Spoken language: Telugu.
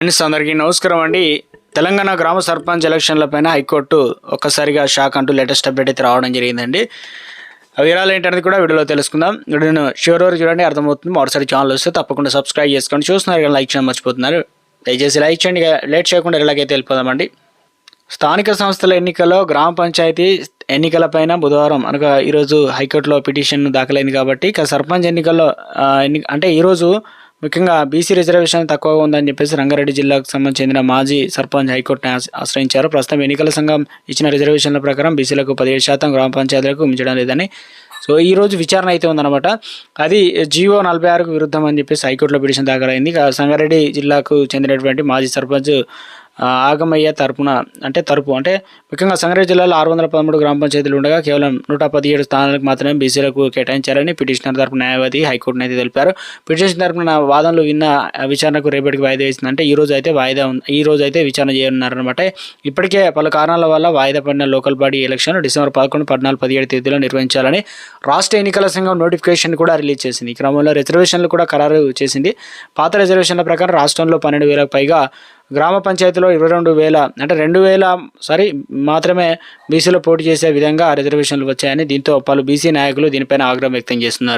ఫ్రెండ్స్ అందరికీ నమస్కారం అండి. తెలంగాణ గ్రామ సర్పంచ్ ఎలక్షన్లపైన హైకోర్టు ఒక్కసారిగా షాక్ అంటూ లేటెస్ట్ అప్డేట్ అయితే రావడం జరిగిందండి. ఆ వివరాలు ఏంటనేది కూడా వీడియోలో తెలుసుకుందాం. వీడియోను చివరి వరకు చూడండి, అర్థమవుతుంది. మరోసారి ఛానల్ వస్తే తప్పకుండా సబ్స్క్రైబ్ చేసుకోండి. చూస్తున్నారు కానీ లైక్ చేయడం మర్చిపోతున్నారు. దయచేసి లైక్ చేయండి. లేట్ చేయకుండా ఎలాగైతే వెళ్ళిపోదామండి. స్థానిక సంస్థల ఎన్నికల్లో గ్రామ పంచాయతీ ఎన్నికలపైన బుధవారం అనగా ఈరోజు హైకోర్టులో పిటిషన్ దాఖలైంది కాబట్టి ఇక సర్పంచ్ ఎన్నికల్లో అంటే ఈరోజు ముఖ్యంగా బీసీ రిజర్వేషన్ తక్కువగా ఉందని చెప్పేసి రంగారెడ్డి జిల్లాకు సంబంధించిన మాజీ సర్పంచ్ హైకోర్టును ఆశ్రయించారు. ప్రస్తుతం ఎన్నికల సంఘం ఇచ్చిన రిజర్వేషన్ల ప్రకారం బీసీలకు 17% గ్రామ పంచాయతీలకు మించడం లేదని సో ఈ రోజు విచారణ అయితే ఉందన్నమాట. అది జీవో 46కు విరుద్ధం అని చెప్పేసి హైకోర్టులో పిటిషన్ దాఖలైంది. సంగారెడ్డి జిల్లాకు చెందినటువంటి మాజీ సర్పంచ్ ఆగమయ్య తరపు ముఖ్యంగా సంగారెడ్డి జిల్లాలో 613 గ్రామ పంచాయతీలు ఉండగా కేవలం 117 స్థానాలకు మాత్రమే బీసీలకు కేటాయించారని పిటిషనర్ తరపున న్యాయవాది హైకోర్టును అయితే తెలిపారు. పిటిషన్ తరపున వాదనలు విన్న విచారణకు రేపటికి వాయిదా వేసిందంటే ఈ రోజు అయితే విచారణ చేయనున్నారనమాట. ఇప్పటికే పలు కారణాల వల్ల వాయిదా పడిన లోకల్ బాడీ ఎలక్షన్ డిసెంబర్ 11, 14, 17 తేదీలో నిర్వహించాలని రాష్ట్ర ఎన్నికల సంఘం నోటిఫికేషన్ కూడా రిలీజ్ చేసింది. ఈ క్రమంలో రిజర్వేషన్లు కూడా ఖరారు చేసింది. పాత రిజర్వేషన్ల ప్రకారం రాష్ట్రంలో 12,000కు పైగా గ్రామ పంచాయతీలో 22,000 మాత్రమే బీసీలో పోటీ చేసే విధంగా రిజర్వేషన్లు వచ్చాయని దీంతో పలు బీసీ నాయకులు దీనిపైన ఆగ్రహం వ్యక్తం చేస్తున్నారు.